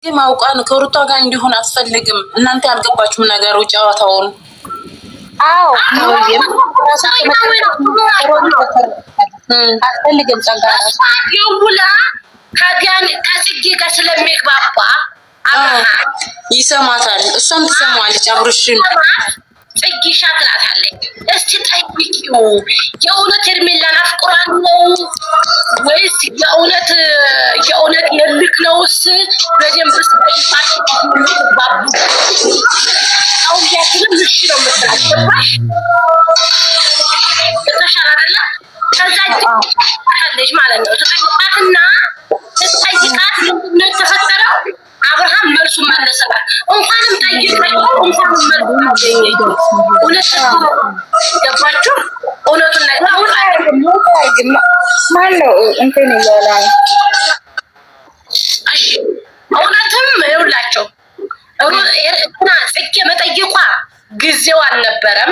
ማውቃን ከሩታ ጋር እንዲሆን አስፈልግም። እናንተ ያልገባችሁም ነገሩ ጨዋታውን አዎ አስፈልግም ጸጋውላ ከጋን ከጽጌ ጋር ስለሚግባባ ይሰማታል። እሷም ትሰማዋለች። አብርሽን ጽጌሻ ትላታለች። እስቲ ጠይቂው የእውነት ሄርሜላን አፍቅሯን ነው ወይስ የእውነት የልክ ነውስ? በደንብ ስጠይቃችሁ ባቡ አው ያችንም እሺ ነው የምትላሽ ተሻለ አይደለ? ከዛ ትጠይቃለች ማለት ነው። ትጠይቃትና ትጠይቃት ምንድን ነው የተፈጠረው? አብርሃም መልሱ መለሰላት። እንኳንም ጠይቀው እንኳንም መልሱ አገኘ። ሁለት ገባችሁ? እውነቱን ነገር ማነው እንትን ይላል። እሺ እውነትም ይኸውላቸው እና ጽጌ መጠየቋ ጊዜው አልነበረም።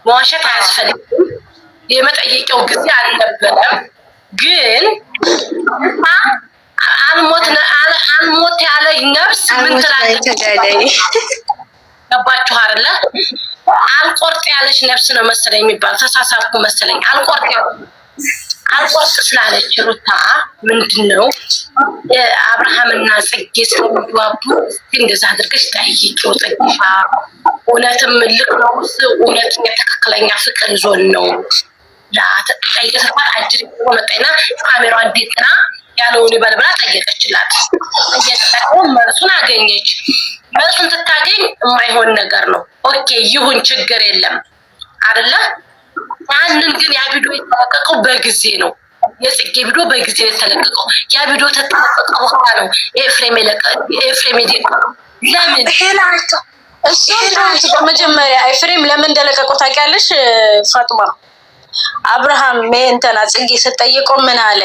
መዋሸት አያስፈልግም። የመጠየቂያው ጊዜ አልነበረም። ግን አልሞት ያለ ነፍስ ምን ትላለች? ገባችሁ አይደለ? አልቆርጥ ያለች ነፍስ ነው መሰለኝ የሚባል ተሳሳትኩ መሰለኝ። አልቆርጥ ስላለች ሩታ ምንድነው አብርሃምና ጽጌ ስለሚግባቡ እንደዛ አድርገሽ ጠይቂው። ጠይቃ እውነትም ልክ ነው እውነት ትክክለኛ ፍቅር ይዞን ነው ጠይቀት አጅር መጣና ካሜራ እንዲጥና ያለውን ይበልብላ ጠየቀችላት። ጠየቀችው መልሱን አገኘች። መልሱን ትታገኝ የማይሆን ነገር ነው። ኦኬ ይሁን ችግር የለም አይደለ? ያንን ግን ያ ቪዲዮ የተለቀቀው በጊዜ ነው። የጽጌ ቪዲዮ በጊዜ የተለቀቀው ያ ቪዲዮ ተለቀቀው በኋላ ነው ኤፍሬም ለምን እሱ በመጀመሪያ ኤፍሬም ለምን እንደለቀቀው ታውቂያለሽ ፋጡማ? አብርሃም እንትና ጽጌ ስትጠይቀው ምን አለ?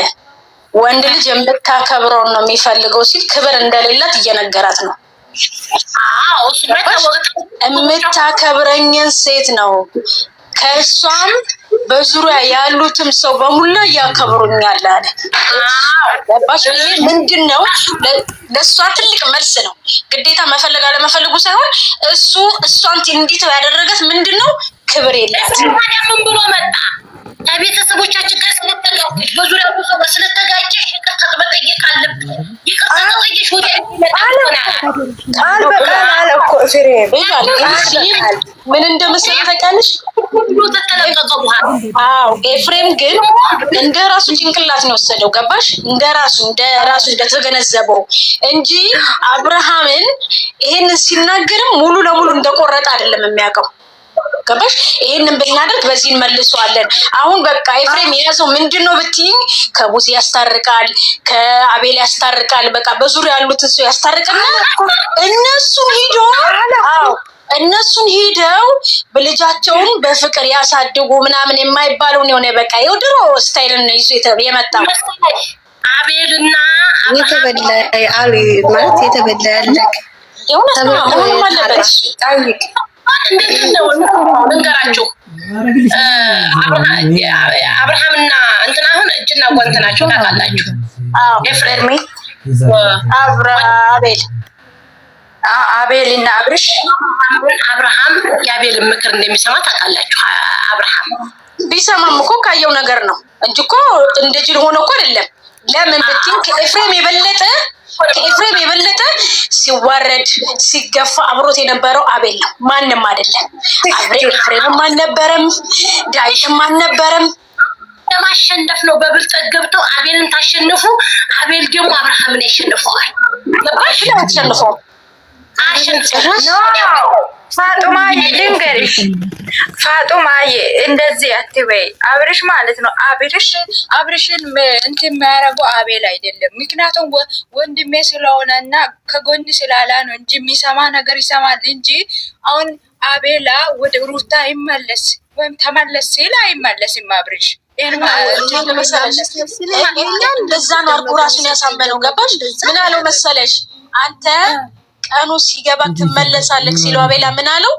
ወንድ ልጅ የምታከብረውን ነው የሚፈልገው ሲል ክብር እንደሌላት እየነገራት ነው። የምታከብረኝን ሴት ነው ከእሷም በዙሪያ ያሉትም ሰው በሙላ እያከብሩኛል አለ። ገባሽ? ምንድን ነው ለእሷ ትልቅ መልስ ነው። ግዴታ መፈለግ አለመፈለጉ ሳይሆን እሷን እንዲት ያደረገት ምንድን ነው? ክብር የላት። ምን ብሎ መጣ? ከቤተሰቦቻችን ጋር ስለተጋጨሽ በዙሪያ ብዙ ስለተጋጨሽ ይቅርታ መጠየቅ አለብሽ። ይቅርታ ጠይቀሽ ወደ ቃል በቃል አለ እኮ ኤፍሬም ምን እንደመሰለ ታውቂያለሽ? አዎ ኤፍሬም ግን እንደ ራሱ ጭንቅላት ነው ወሰደው። ገባሽ? እንደ ራሱ እንደተገነዘበው እንጂ አብርሃምን ይሄንን ሲናገርም ሙሉ ለሙሉ እንደቆረጠ አይደለም የሚያውቀው። ገባሽ? ይሄንን ብናደርግ በዚህ እንመልሰዋለን። አሁን በቃ ኤፍሬም የያዘው ምንድነው ብትይኝ ከቡዜ ያስታርቃል፣ ከአቤል ያስታርቃል። በቃ በዙሪያ ያሉትን ሰው ያስታርቅና እነሱን ሂደው በልጃቸውን በፍቅር ያሳድጉ ምናምን የማይባለውን የሆነ በቃ የድሮ ስታይልን ነው ይዞ የመጣው። አቤልና የተበላ ማለት የተበላ ያለቅ የሆነ አለበት ጠይቅ እንደው እንገራችሁ አብርሃምና እንትና አሁን እጅና ጓንት ናቸው ታውቃላችሁ። ኤፍሬም አቤልና አብርሃም የአቤልን ምክር እንደሚሰማ ታውቃላችሁ። አብርሃም ቢሰማም እኮ ካየው ነገር ነው እንጂ እኮ እንደ ጅል ሆኖ እኮ አይደለም። ለምን ብትይኝ ከኤፍሬም የበለጠ ሲዋረድ ሲገፋ አብሮት የነበረው አቤል ነው፣ ማንም አይደለም። ኤፍሬምም አልነበረም፣ ዳዊትም አልነበረም። ለማሸነፍ ነው በብልጠት ገብተው አቤልን ታሸንፉ። አቤል ደግሞ አብርሃምን ያሸንፈዋል። ለባሽ አሸንፈው ፋጡማዬ ልንገርሽ፣ ፋጡማዬ እንደዚህ አትበይ። አብርሽ ማለት ነው አብርሽን እንትን የሚያደርገው አቤል አይደለም። ምክንያቱም ወንድሜ ስለሆነና ከጎን ስላላ ነው እንጂ የሚሰማ ነገር ይሰማል እንጂ አሁን አቤላ ወደ ሩታ ይመለስ ወይም ተመለስ ሲል አይመለስም አብርሽ። እንደዛ ነው አርጎ ራሱን ያሳመነው። ገባሽ? ምን አለው መሰለሽ አንተ ቀኑ ሲገባ ትመለሳለህ ሲለው አቤላ ምን አለው?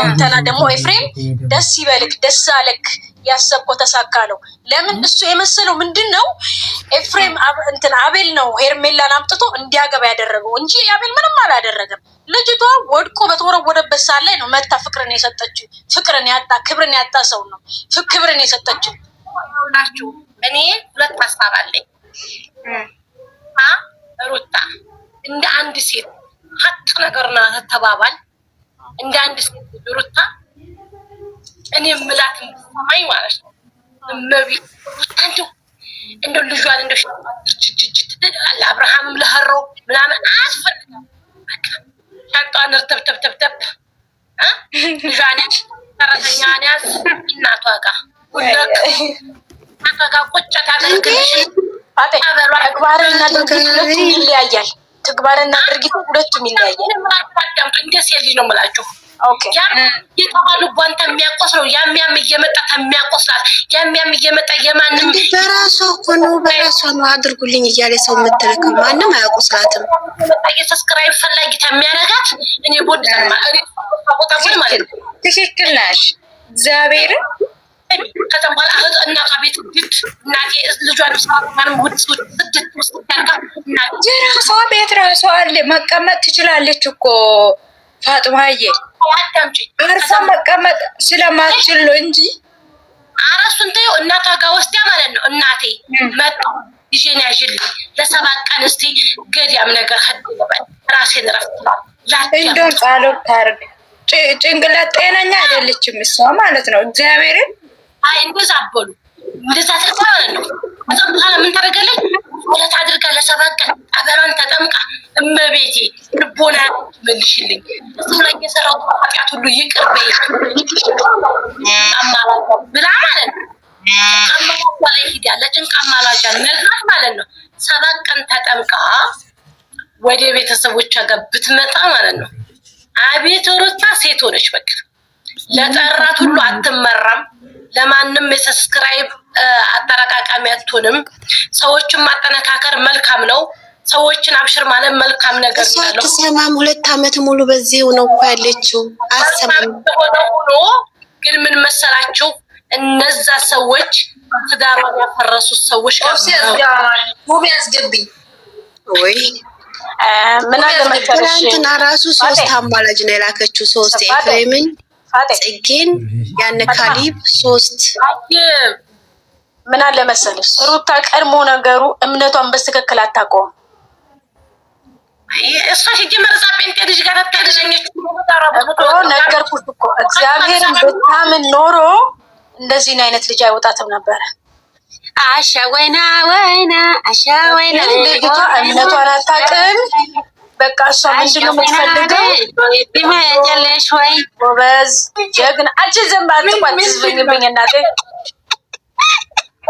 እንትና ደግሞ ኤፍሬም ደስ ይበልክ ደስ አለክ ያሰብከው ተሳካለው። ለምን እሱ የመሰለው ምንድነው ኤፍሬም እንትን አቤል ነው ሄርሜላን አምጥቶ እንዲያገባ ያደረገው እንጂ አቤል ምንም አላደረገም። ልጅቷ ወድቆ በተወረወረበት ሰዓት ላይ ነው መታ ፍቅርን የሰጠችው። ፍቅርን ያጣ ክብርን ያጣ ሰው ነው ክብርን የሰጠችው። ናችሁ እኔ ሁለት ሀሳብ አለኝ። ሩታ እንደ አንድ ሴት ሀቅ ነገርና ተባባል እንደ አንድ ሴት ሩታ እኔ ምላት ሰማይ ማለት ነው እመቢ ታንቱ እንደው ልጇን እንደው ትደላለ አብርሃም ለህሮ ምናምን አስፈልጋም በቃ ሻንጣን ተብተብተብተብ ልጇን ተረተኛን ያዝ እናቷ ጋር ሁለክ አታጋ ቁጭ ታገልግልሽ ተግባርና ድርጊት ሁለቱም ይለያያል። ተግባርና ድርጊት ሁለቱም ይለያያል። እንደዚህ ልጅ ነው የምላችሁ። ኦኬ የታማሉ ቧንታ የሚያቆስለው ያሚያም እየመጣ የሚያቆስላት ያሚያም እየመጣ የማንም በራሷ እኮ ነው በራሷ ነው አድርጉልኝ እያለ ሰው የምትልከው ማንም አያቆስላትም። የሰብስክራይብ ፈላጊ የሚያረጋት እኔ ቦድ ቦታ ማለት ነው። ትክክል ነሽ እግዚአብሔር ከዛም በኋላ እናቷ ቤት ግድ እናቴ ልጇን ስራማንም ውድ ስድስት ውስጥ ያርጋ የራሷ ቤት ራሷ አለ መቀመጥ ትችላለች እኮ ፋጡማዬ አርፋ መቀመጥ ስለማትችል ነው እንጂ አራሱን ተይው እናቷ ጋር ወስዳ ማለት ነው። እናቴ መጣ ይዤን ያዥልኝ ለሰባት ቀን እስቲ ገዳም ነገር ኸድበል ራሴን ረፍትላል እንደው ጸሎት ታርግ ጭንቅላት ጤነኛ አይደለችም እሷ ማለት ነው። እግዚአብሔርን አይ እንደዛ አበሉ እንደዛ ተባለ ነው። አዛም በኋላ ምን ታደርጋለች? ወለት አድርጋ ለሰባት ቀን አበራን ተጠምቃ እመቤቴ ልቦና መልሽልኝ ሰው ላይ የሰራው ኃጢአት ሁሉ ይቅር በይ አማላጅ ብላ ማለት ነው። አማላጅ ላይ ሂዳ ለጭንቅ አማላጅ ነግራት ማለት ነው። ሰባት ቀን ተጠምቃ ወደ ቤተሰቦቿ ጋር ብትመጣ ማለት ነው። አቤት ሩታ ሴት ሆነች። በቃ ለጠራት ሁሉ አትመራም። ለማንም የሰብስክራይብ አጠራቃቃሚ አትሆንም። ሰዎችን ማጠነካከር መልካም ነው። ሰዎችን አብሽር ማለት መልካም ነገር ነው። አትሰማም። 2 ዓመት ሙሉ በዚህው ነው እኮ ያለችው። አሰማም ሆኖ ግን ምን መሰላችሁ እነዛ ሰዎች ትዳሯን ያፈረሱ ሰዎች ሙቢ ያስገብኝ ወይ ምን አለ መከረሽ እንትና ራሱ 3 አማላጅ ነው የላከችው 3 ኤፍሬምን ጽጌን ያን ካሊብ 3 ምን አለ መሰለሽ ሩታ ቀድሞ ነገሩ እምነቷን በትክክል አታውቀውም። እሷ ሲጀመር እዛ ጴንጤ ልጅ ጋር ተደረገች እኮ ነገርኩሽ እኮ እግዚአብሔርን ብታምን ኖሮ እንደዚህ አይነት ልጅ አይወጣትም ነበር። አሻ ወይና ወይና አሻ ወይና ልጅቷ እምነቷን አታውቅም። በቃ እሷ ምንድነው የምትፈልገው? ይመያለሽ ወይ ጎበዝ ጀግና አንቺ ዘንባ አትቋጥዝብኝ እናቴ።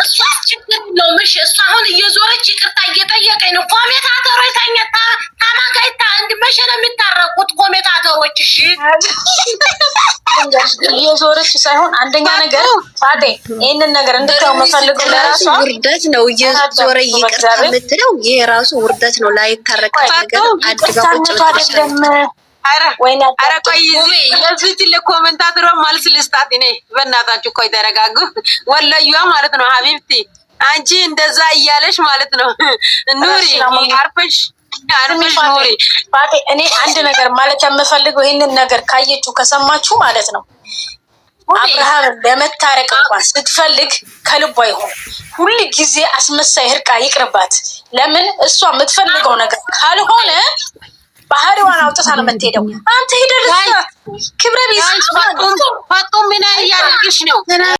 እሷ ችግር ነው ምሽ እሷ አሁን እየዞረች ይቅርታ እየጠየቀኝ ነው። ኮሜንታተሮች ታኛታ ታማጋይታ እንድ መቼ ነው የሚታረቁት ኮሜንታተሮች? እሺ እየዞረች ሳይሆን አንደኛ ነገር ፋቴ ይሄንን ነገር እንድታው መፈልገው ለራሷ ውርደት ነው። እየዞረ ይቅርታ የምትለው ይሄ ራሱ ውርደት ነው። ላይታረቅ ነገር አድጋው አይደለም። አረ ቆይ ለዚህ ለኮሜንታተሯ መልስ ልስጣት። እኔ በእናታችሁ ቆይ ተረጋጉ። ወላዩዋ ማለት ነው ሀቢብቲ አንቺ እንደዛ እያለሽ ማለት ነው ኑሪ አርፈሽ ኑሪ ፋቴ። እኔ አንድ ነገር ማለት የምፈልገው ይሄንን ነገር ካየችሁ ከሰማችሁ ማለት ነው አብርሃም ለመታረቅ እንኳን ስትፈልግ ከልቧ ይሁን። ሁሉ ጊዜ አስመሳይ ህርቃ ይቅርባት። ለምን እሷ የምትፈልገው ነገር ካልሆነ ባህሪዋን አውጥታ ነው የምትሄደው። አንተ ሄደህ ክብረ ቢስ ፈጡ ምን ያያልሽ ነው